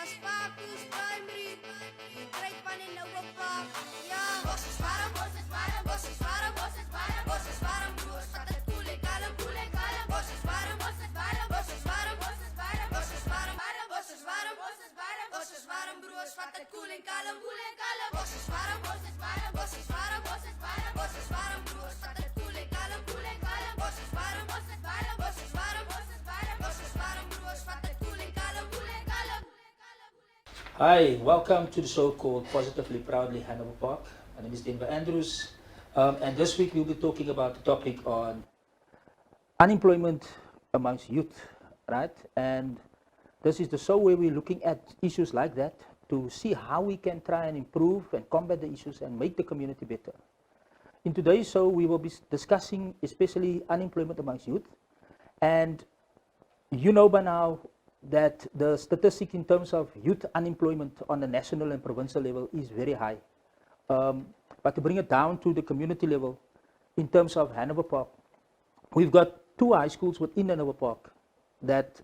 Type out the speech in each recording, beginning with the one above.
As Pakus primary, grade 1 in Hanover Park. Ja, bosses warm, bosses warm, bosses warm, bosses warm, bosses warm, broers, wat het koele kalm, bosses warm, bosses warm, bosses warm, bosses warm, bosses warm, bosses warm, bosses warm, bosses warm, broers, wat het koele kalm, bosses warm, bosses warm, bosses warm, bosses warm, bosses warm, broers, wat het koele kalm, bosses warm, bosses warm, bosses warm, bosses warm, bosses warm, broers, wat het koele kalm. Hi, welcome to the show called Positively Proudly Hanover Park. My name is Denver Andrews, and this week we'll be talking about the topic on unemployment amongst youth, right? And this is the show where we're looking at issues like that to see how we can try and improve and combat the issues and make the community better. In today's show, we will be discussing especially unemployment amongst youth, and you know by now that the statistic in terms of youth unemployment on the national and provincial level is very high. But to bring it down to the community level, in terms of Hanover Park, we've got 2 high schools within Hanover Park that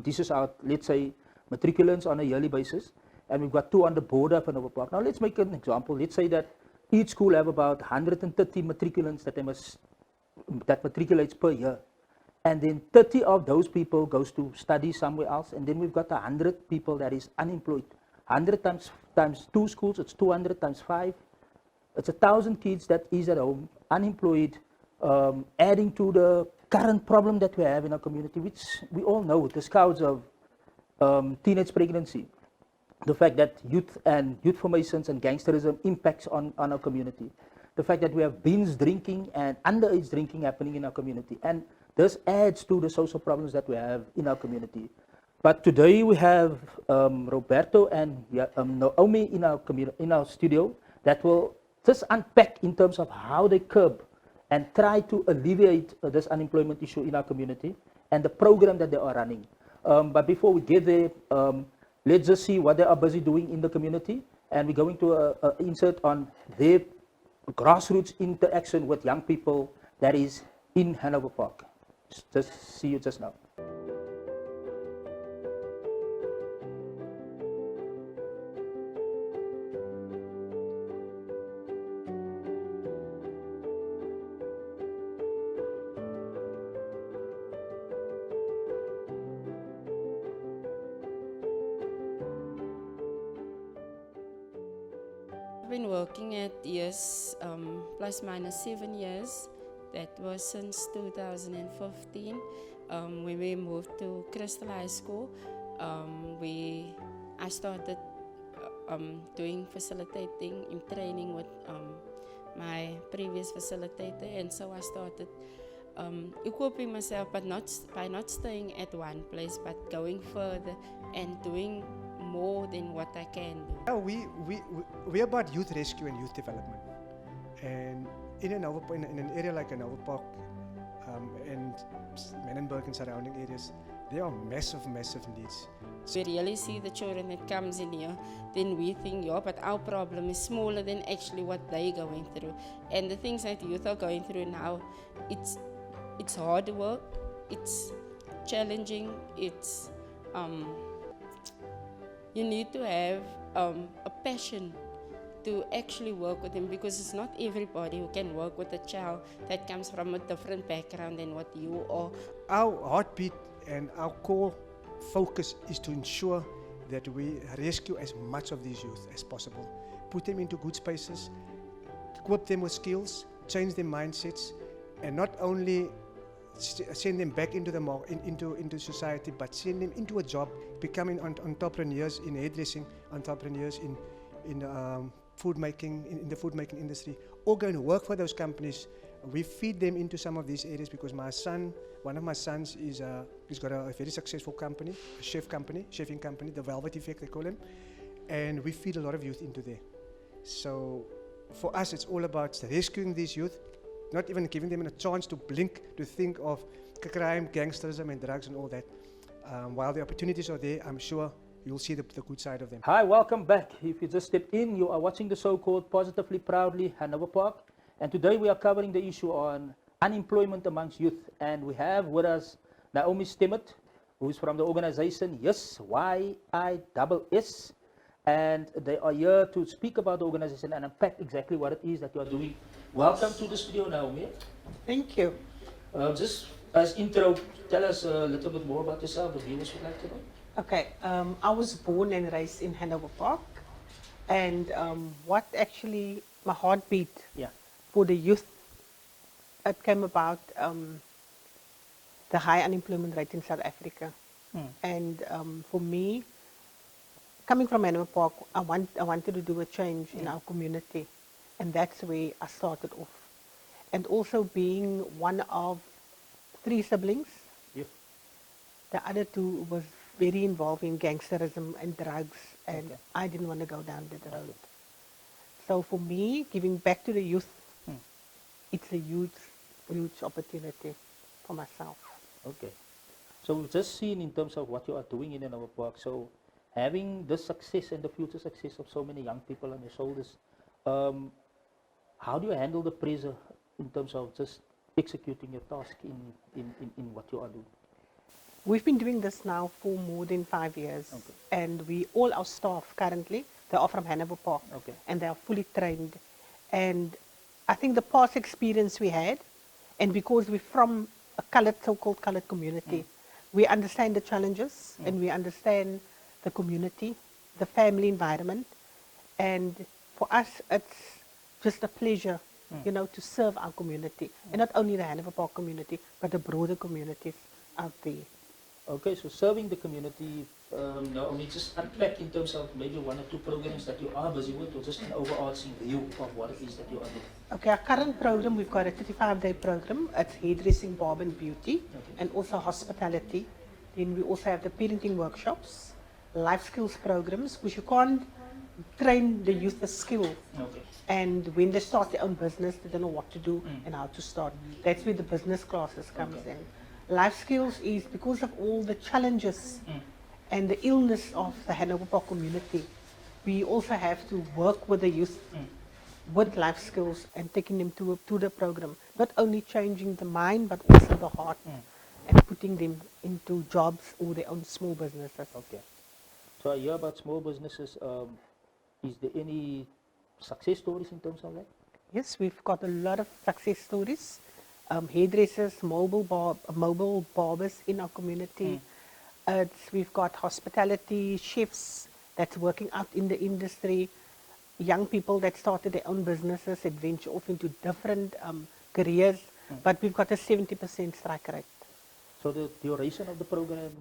dishes out, let's say, matriculants on a yearly basis, and we've got 2 on the border of Hanover Park. Now let's make an example. Let's say that each school have about 130 matriculants that matriculates per year. And then 30 of those people goes to study somewhere else, and then we've got 100 people that is unemployed. 100 times 2 schools, it's 200 times 5. It's 1,000 kids that is at home, unemployed, adding to the current problem that we have in our community, which we all know, the scouts of teenage pregnancy. The fact that youth formations and gangsterism impacts on our community. The fact that we have binge drinking and underage drinking happening in our community. And this adds to the social problems that we have in our community. But today we have Roberto and Naomi in our studio that will just unpack in terms of how they curb and try to alleviate this unemployment issue in our community and the program that they are running. But before we get there, let's just see what they are busy doing in the community, and we're going to insert on their grassroots interaction with young people that is in Hanover Park. Just see you just now. I've been working at YES plus minus 7 years. That was since 2015 when we moved to Crystal High School. I started doing facilitating in training with my previous facilitator, and so I started equipping myself, but by not staying at one place, but going further and doing more than what I can do. We're about youth rescue and youth development, and in an area like Hanover Park and Menenberg and surrounding areas, there are massive needs. We really see the children that comes in here, then we think, yeah, but our problem is smaller than actually what they're going through. And the things that youth are going through now, it's hard work, it's challenging, it's you need to have a passion to actually work with them, because it's not everybody who can work with a child that comes from a different background than what you are. Our heartbeat and our core focus is to ensure that we rescue as much of these youth as possible, put them into good spaces, equip them with skills, change their mindsets, and not only send them back into into society, but send them into a job, becoming entrepreneurs in hairdressing, entrepreneurs in food making, in the food making industry, or going to work for those companies. We feed them into some of these areas because one of my sons he's got a very successful company, a chefing company, the Velvet Effect they call him, and we feed a lot of youth into there. So for us, it's all about rescuing these youth, not even giving them a chance to blink, to think of crime, gangsterism and drugs and all that. While the opportunities are there, I'm sure you'll see the good side of them. Hi, welcome back. If you just stepped in, you are watching the show called Positively Proudly Hanover Park. And today we are covering the issue on unemployment amongst youth. And we have with us Naomi Stemmet, who is from the organization Yes, YISS. And they are here to speak about the organization and unpack exactly what it is that you are doing. Welcome to the studio, Naomi. Thank you. Just as intro, tell us a little bit more about yourself, the viewers would like to know. Okay, I was born and raised in Hanover Park, and what actually my heartbeat Yeah. for the youth, it came about the high unemployment rate in South Africa, and for me, coming from Hanover Park, I wanted to do a change in our community, and that's where I started off, and also being one of 3 siblings. Yeah. The other 2 was very involved in gangsterism and drugs, and Okay. I didn't want to go down that road. So for me, giving back to the youth, it's a huge, huge opportunity for myself. Okay. So we've just seen in terms of what you are doing in our park. So having the success and the future success of so many young people on your shoulders, how do you handle the pressure in terms of just executing your task in what you are doing? We've been doing this now for more than 5 years, Okay. and all our staff currently, they are from Hanover Park, Okay. and they are fully trained. And I think the past experience we had, and because we're from a so-called colored community, we understand the challenges, and we understand the community, the family environment, and for us, it's just a pleasure, to serve our community, and not only the Hanover Park community, but the broader communities out there. Okay, so serving the community, Naomi, just unpack in terms of maybe 1 or 2 programs that you are busy with, or just an overarching view of what it is that you are doing. Okay, our current program, we've got a 35-day program. It's hairdressing, barb and beauty, and also hospitality. Then we also have the parenting workshops, life skills programs, which you can't train the youth a skill. Okay. And when they start their own business, they don't know what to do and how to start. That's where the business classes comes in. Life skills is because of all the challenges and the illness of the Hanover Park community. We also have to work with the youth with life skills and taking them to the program. Not only changing the mind, but also the heart, and putting them into jobs or their own small businesses. Okay. So I hear about small businesses. Is there any success stories in terms of that? Yes, we've got a lot of success stories. Hairdressers, mobile barbers in our community. We've got hospitality, chefs that's working out in the industry, young people that started their own businesses that venture off into different careers, but we've got a 70% strike rate. So the duration of the program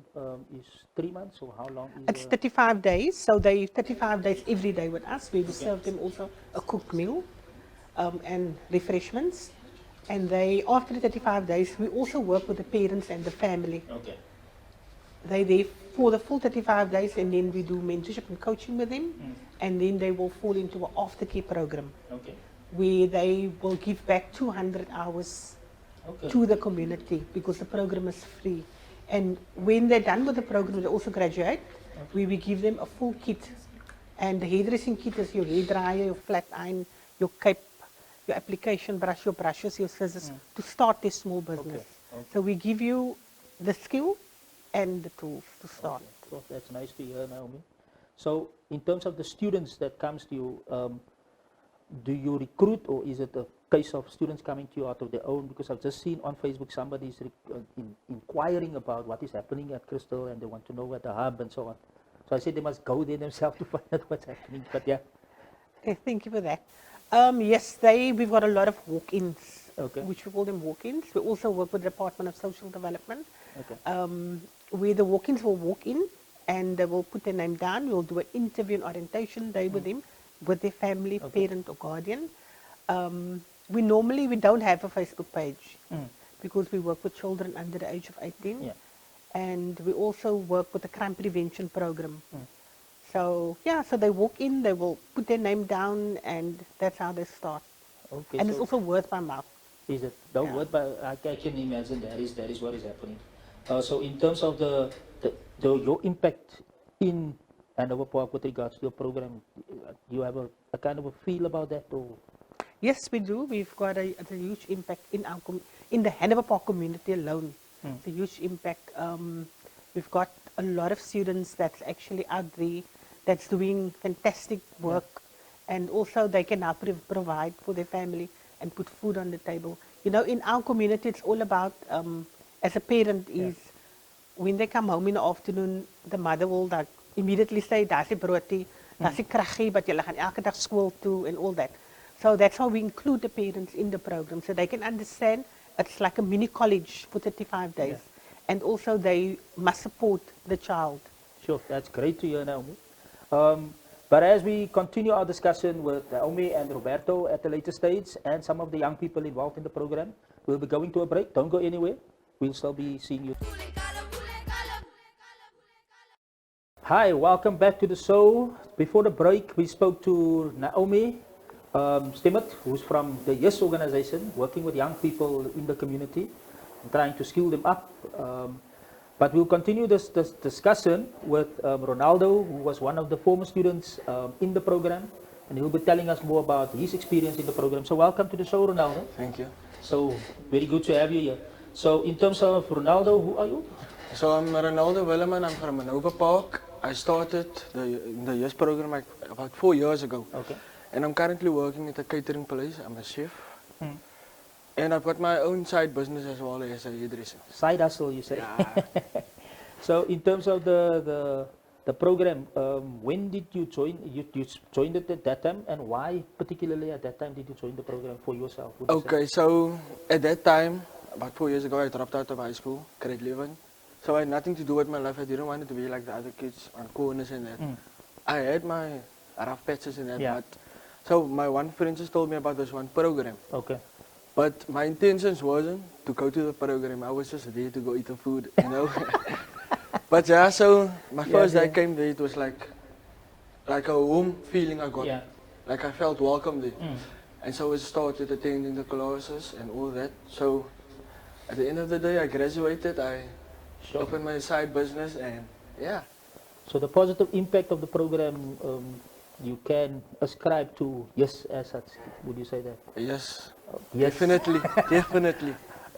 is 3 months, or how long is It's 35 days, so they 35 days every day with us. We serve them also a cooked meal and refreshments. And after the 35 days, we also work with the parents and the family. Okay. They there for the full 35 days, and then we do mentorship and coaching with them, and then they will fall into an aftercare program Okay. where they will give back 200 hours Okay. to the community because the program is free. And when they're done with the program, they also graduate. We give them a full kit, and the hairdressing kit is your hair dryer, your flat iron, your cape, your application brush, your brushes, your scissors to start this small business. Okay. So we give you the skill and the tools to start. Okay. Well, that's nice to hear, Naomi. So in terms of the students that comes to you, do you recruit, or is it a case of students coming to you out of their own? Because I've just seen on Facebook somebody is inquiring about what is happening at Crystal, and they want to know what the hub and so on. So I said they must go there themselves to find out what's happening. But yeah. Okay, thank you for that. Yes, we've got a lot of walk-ins, which we call them walk-ins. We also work with the Department of Social Development, where the walk-ins will walk in and they will put their name down. We'll do an interview and orientation day with them, with their family, parent or guardian. We don't have a Facebook page because we work with children under the age of 18. Yeah. And we also work with the crime prevention program. So so they walk in, they will put their name down, and that's how they start. Okay. And so it's also word by mouth. is it? The Yeah. word, but I can imagine that is what is happening. So in terms of your impact in Hanover Park with regards to your program, do you have a kind of a feel about that, or? Yes, we do. We've got a huge impact in the Hanover Park community alone. It's a huge impact. We've got a lot of students that's actually out there that's doing fantastic work, and also they can now provide for their family and put food on the table. You know, in our community, it's all about, as a parent, is when they come home in the afternoon, the mother will like immediately say, "Daar's die broodjie, daar's die kraggie, but julle gaan elke dag school toe," and all that. So that's how we include the parents in the program, so they can understand it's like a mini college for 35 days. And also they must support the child. Sure, that's great to hear, Naomi. But as we continue our discussion with Naomi and Roberto at the later stage and some of the young people involved in the program, we'll be going to a break. Don't go anywhere. We'll still be seeing you. Hi, welcome back to the show. Before the break, we spoke to Naomi Stemmet, who's from the YES organization, working with young people in the community, trying to skill them up. But we'll continue this discussion with Ronaldo, who was one of the former students in the program, and he'll be telling us more about his experience in the program. So welcome to the show, Ronaldo. Thank you. So very good to have you here. So in terms of Ronaldo, who are you? So I'm Ronaldo Willeman. I'm from Hanover Park. I started the YES program like about 4 years ago. Okay. And I'm currently working at a catering place. I'm a chef. And I've got my own side business as well as a hairdresser. Side hustle, you say. Yeah. So in terms of the program, when did you join? You joined it at that time, and why particularly at that time did you join the program for yourself? Would you Okay, so at that time, about 4 years ago, I dropped out of high school, grade 11. So I had nothing to do with my life. I didn't want to be like the other kids on corners and that. I had my rough patches and that. Yeah. But so my one friend just told me about this one program. Okay. But my intentions wasn't to go to the program. I was just there to go eat the food, you know. But yeah, so my first day I came there, it was like a home feeling I got. Yeah. Like I felt welcome there. And so I started attending the classes and all that. So at the end of the day, I graduated. I opened my side business, and yeah. So the positive impact of the program you can ascribe to YES as such. Would you say that? Yes. Yes. Definitely, definitely.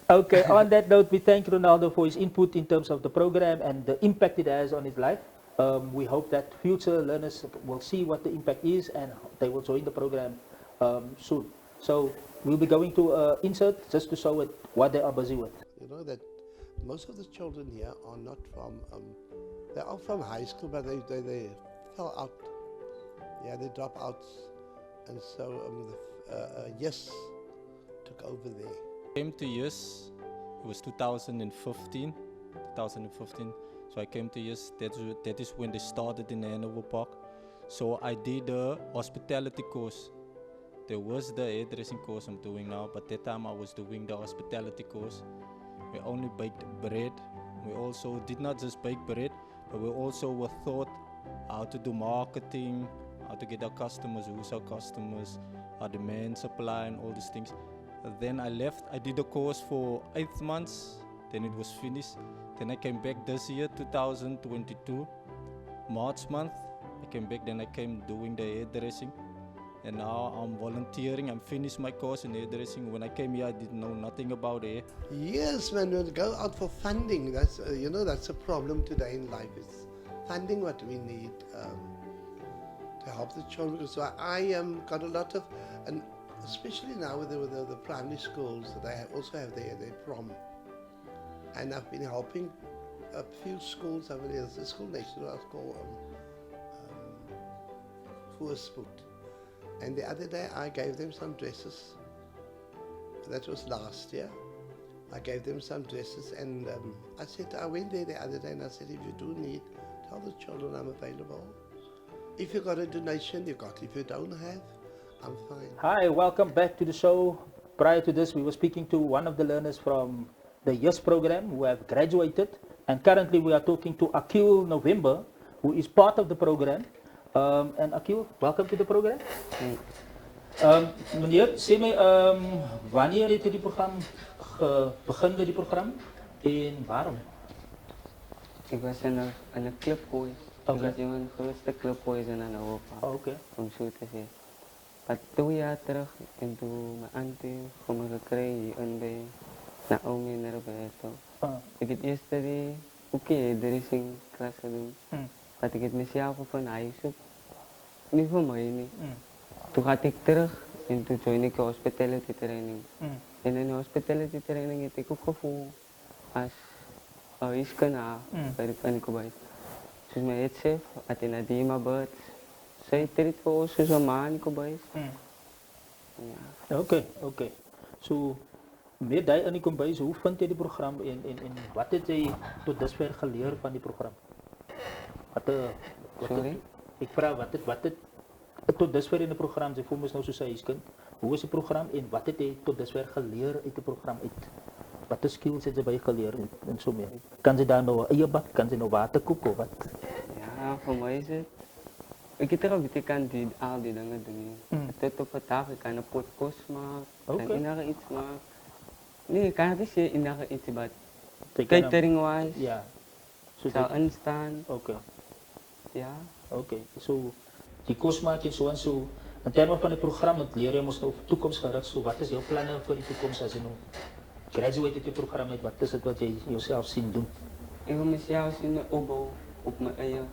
Okay, on that note, we thank Ronaldo for his input in terms of the program and the impact it has on his life. We hope that future learners will see what the impact is and they will join the program soon. So we'll be going to insert just to show it what they are busy with. You know that most of the children here are not from, they are from high school, but they fell out. Yeah, they drop out. And so YES took over there. Came to YES, it was 2015. So I came to YES, that is when they started in Hanover Park. So I did a hospitality course. There was the hairdressing course I'm doing now, but that time I was doing the hospitality course. We only baked bread. We also did not just bake bread, but we also were taught how to do marketing, how to get our customers, who's our customers, our demand, supply, and all these things. Then I left. I did a course for 8 months. Then it was finished. Then I came back this year, 2022, March month. I came back. Then I came doing the hairdressing, and now I'm volunteering. I'm finished my course in hairdressing. When I came here, I didn't know nothing about hair. Yes, when we go out for funding, that's you know that's a problem today in life. It's funding what we need to help the children. So I got a lot of, and especially now with the primary schools, they also have their prom. And I've been helping a few schools over there. There's a school next to us called Voorspoed. And the other day I gave them some dresses. That was last year. I gave them some dresses, and I went there the other day and I said, if you do need, tell the children I'm available. If you got a donation, you got. If you don't have, I'm fine. Hi, welcome back to the show. Prior to this, we were speaking to one of the learners from the YES program who have graduated, and currently we are talking to Akil November, who is part of the program. And Akil, welcome to the program. Meneer, sê my, wanneer het die program begin met die program en waarom? Ik was in een clubboy. Ik was een van de grootste clubboys in Europa. Oh, okay. Om zo te zeggen. Maar 2 jaar terug, en toen mijn auntie voor me gekregen en bij Naomi en Roberto. Ik het eerste die oké, er is een klas te doen. Had ik het mezelf van huis op. Niet voor mij, niet. Toen ga ik terug en toen join ik de hospitality training. En in de hospitality training heb ik ook gevoel als huiskanaa bij de panikobijt. Dus mijn het chef, at in a dima bed, zij treedt voor ons zo'n manikobijt. Oké. So, meer die in die kombuis, hoe vind jy die program en wat het jy tot dusver geleer van die program? Sorry? Ik vraag, wat het tot dusver in het program, jy voel mys nou soos 'n huiskind, hoe is die program en wat het jy tot dusver geleer uit die program uit? Wat de skills het jy by geleer en so meer? Kan jy daar nou 'n eie bak, kan jy nou water kook of wat? Ja, voor mij is het. Ik heb erop, ik kan al die dingen doen. Tot op een tafel, ik kan een pot kost maken, kan inderdaad iets maken. Nee, ik kan het niet inderdaad iets wat catering-wise, Ja. So zou instaan. Oké. Ja. Oké. So, die kost maak je zo en zo. In termen van het programma, het leer je ons nou toekomstgericht. So, wat is jouw plannen voor die toekomst als je nou graduate uit je programma? Wat is het wat je jezelf ziet doen? Ik wil mezelf zien opbouwen op mijn eigen.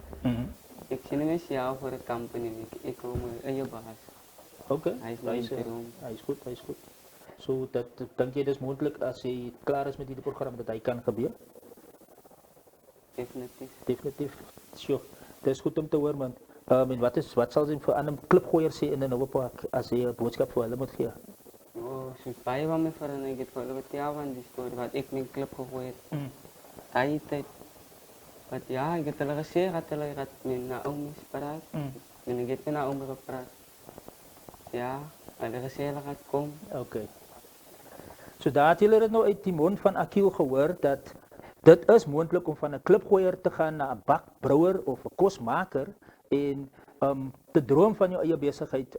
Ik zie mezelf voor een company, ik wil mijn eigen baas. Oké. Hij is mijn droom. Hij is goed. So, dat denk je dus mogelijk als hij klaar is met dit programma dat hij kan gebeuren? Definitief. Sure. Dat is goed om te horen, man. En wat zal ze voor aan een clubgooier sê in Hanover Park als je een boodschap voor hulle moet geven? Oh, zo'n paar van me veranderen, ik heb wat jou van die story, wat ik mijn club gegooid. Die tijd. Want ja, ik heb hulle gezegd dat hulle met Naomi praat. En ik heb met Naomi gepraat. Ja, hulle gezegd hulle gaat komen. Oké. So daar het julle dit nou uit die mond van Akil gehoor dat dit is moontlik om van 'n klipgooier te gaan na 'n bakbrouwer of 'n kosmaker en te droom van jou eie besigheid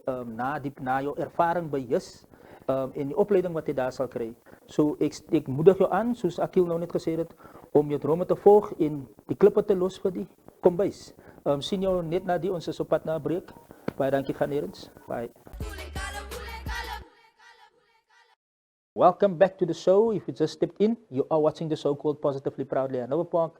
na jou ervaring by JIS en die opleiding wat jy daar sal kry. So ek moedig jou aan, soos Akil nou net gesê het, om jou drome te volg en die klippe te los vir die kombuis. Sien jou net na die ons is op pad na 'n breek. Baie dankie gaan Erens. Bye. Welcome back to the show. If you just stepped in, you are watching the show called Positively Proudly Hanover Park.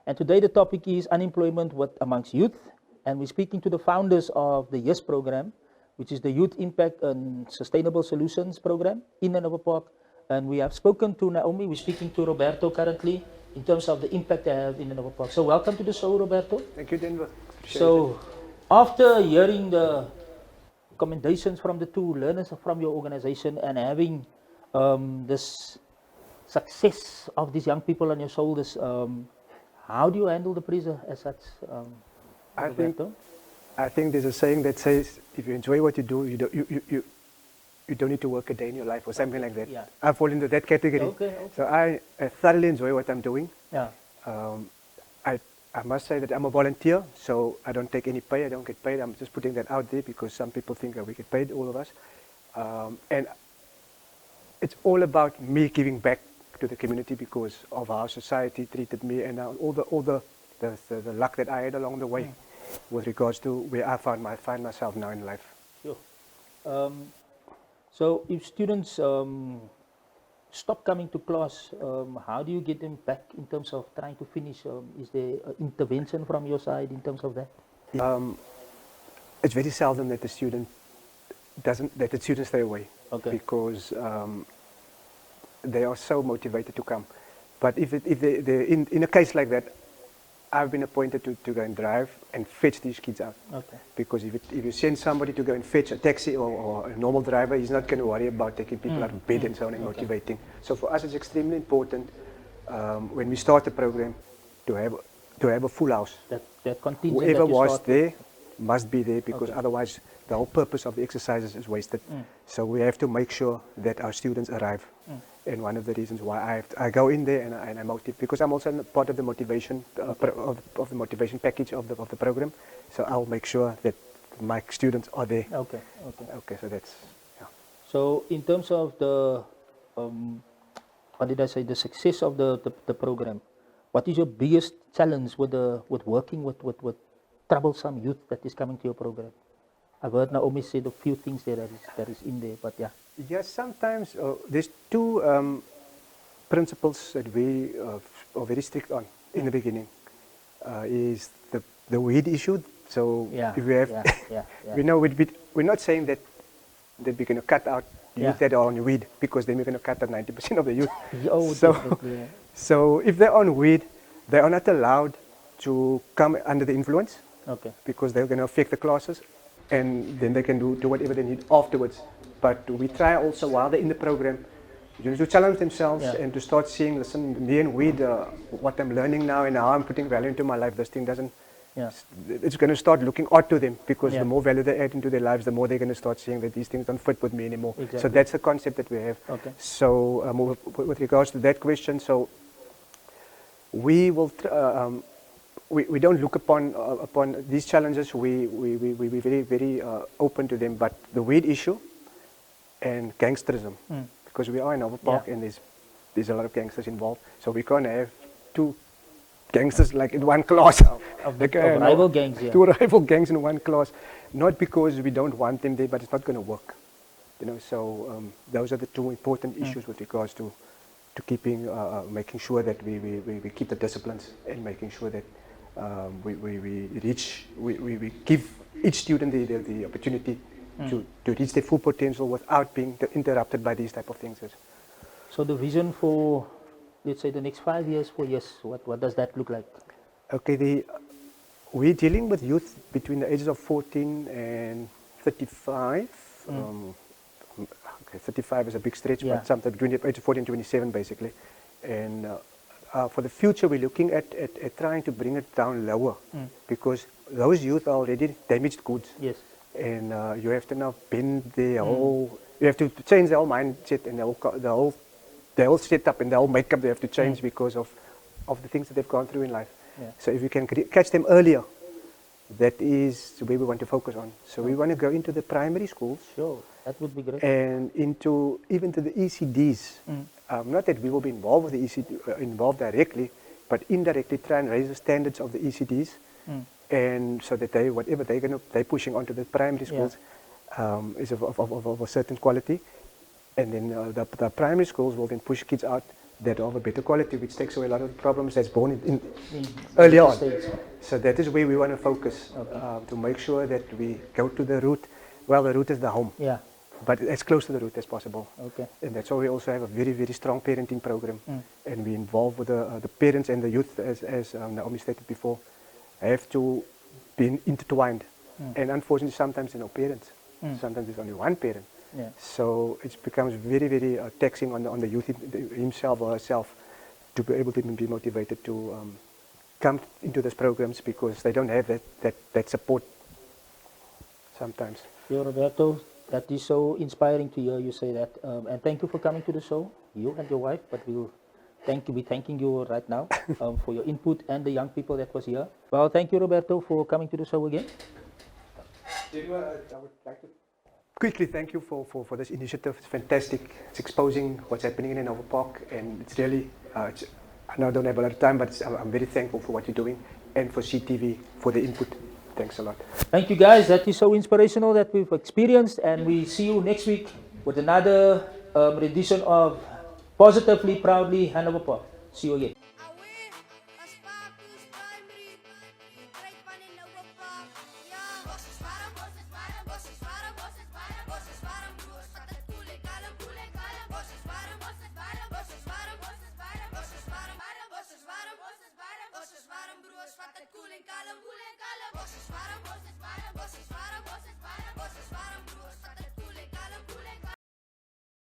And today the topic is unemployment amongst youth. And we're speaking to the founders of the YES program, which is the Youth Impact and Sustainable Solutions program in Hanover Park. And we have spoken to Naomi, we're speaking to Roberto currently in terms of the impact they have in Hanover Park. So welcome to the show, Roberto. Thank you, Denver. So after hearing the recommendations from the two learners from your organization and having this success of these young people on your shoulders, how do you handle the pressure as such? I think there's a saying that says, if you enjoy what you do, you don't need to work a day in your life or something like that. Yeah. I fall into that category. Okay. So I thoroughly enjoy what I'm doing. Yeah. I must say that I'm a volunteer, so I don't take any pay. I don't get paid. I'm just putting that out there because some people think that we get paid, all of us. And it's all about me giving back to the community because of how society treated me and all the luck that I had along the way with regards to where I find myself now in life. Sure. So if students stop coming to class, how do you get them back in terms of trying to finish? Is there intervention from your side in terms of that? It's very seldom that the students stay away. Okay. Because they are so motivated to come. But if they're in a case like that, I've been appointed to go and drive and fetch these kids out. Okay. Because if you send somebody to go and fetch a taxi or a normal driver, he's not going to worry about taking people out of bed and so on and motivating. So for us, it's extremely important when we start the program to have a full house. That contingent Whoever that you was start there must be there because otherwise the whole purpose of the exercises is wasted. So we have to make sure that our students arrive. And one of the reasons why I go in there and I motivate, because I'm also part of the motivation of the motivation package of the program. So I'll make sure that my students are there. Okay. So that's So in terms of the what did I say? The success of the program. What is your biggest challenge with working with troublesome youth that is coming to your program? I've heard Naomi said a few things there that is in there, but yeah. Yes, sometimes there's two principles that we are very strict on. in the beginning is the weed issue. So if we have, we know we're not saying that we're going to cut out youth that are on weed, because then we're going to cut out 90% of the youth. So if they're on weed, they are not allowed to come under the influence, because they're going to affect the classes, and then they can do whatever they need afterwards. But we try also, while they're in the program, to challenge themselves and to start seeing, listen, me and weed, what I'm learning now and how I'm putting value into my life, this thing doesn't, it's going to start looking odd to them, because the more value they add into their lives, the more they're going to start seeing that these things don't fit with me anymore. So that's the concept that we have. So with regards to that question, so we will, we don't look upon these challenges. We're very, very open to them. But the weed issue and gangsterism, because we are in Hanover Park and there's a lot of gangsters involved, so we can't have two gangsters like in one class. Rival gangs, two rival gangs in one class. Not because we don't want them there, but it's not going to work. So those are the two important issues with regards to keeping, making sure that we keep the disciplines, and making sure that we give each student the opportunity to reach their full potential without being interrupted by these type of things. So the vision for, let's say, the next 5 years, 4 years, what does that look like? Okay, we're dealing with youth between the ages of 14 and 35. Okay, 35 is a big stretch, but something between the age of 14 and 27, basically. And for the future, we're looking at trying to bring it down lower, because those youth are already damaged goods. And you have to now bend the whole, you have to change the whole mindset and the whole setup and the whole makeup they have to change because of the things that they've gone through in life. So if we can catch them earlier, that is where we want to focus on. So we want to go into the primary schools. Sure, that would be great. And even to the ECDs. Not that we will be involved with the ECD, involved directly, but indirectly try and raise the standards of the ECDs. And so that whatever they're pushing onto the primary schools is of a certain quality. And then the primary schools will then push kids out that are of a better quality, which takes away a lot of the problems that's born in early on. So that is where we want to focus, to make sure that we go to the root. Well, the root is the home, but as close to the root as possible. And that's why we also have a very, very strong parenting program. And we involve with the parents and the youth, as Naomi stated before, have to be intertwined. And unfortunately, sometimes there are no parents. Sometimes there's only one parent. So it becomes very, very taxing on the youth himself or herself to be able to be motivated to come into these programs, because they don't have that support sometimes. Roberto, that is so inspiring to hear you say that. And thank you for coming to the show, you and your wife, but we'll be thanking you right now for your input and the young people that was here. Well, thank you, Roberto, for coming to the show again. I would like to quickly thank you for this initiative. It's fantastic. It's exposing what's happening in Hanover Park, and it's really, I know I don't have a lot of time, but I'm very thankful for what you're doing, and for CTV for the input. Thanks a lot. Thank you, guys. That is so inspirational that we've experienced, and we see you next week with another edition of Positively Proudly Hanover Park. See you again. Away, as Pakus primary, grade 1 in Hanover Park. Yeah, bosses warm, bosses warm, bosses warm, bosses warm, bosses warm, broers, wat het koele kalm, bosses warm, bosses warm, bosses warm, bosses warm, bosses warm, bosses warm, bosses warm, bosses warm, broers, wat het koele kalm, bosses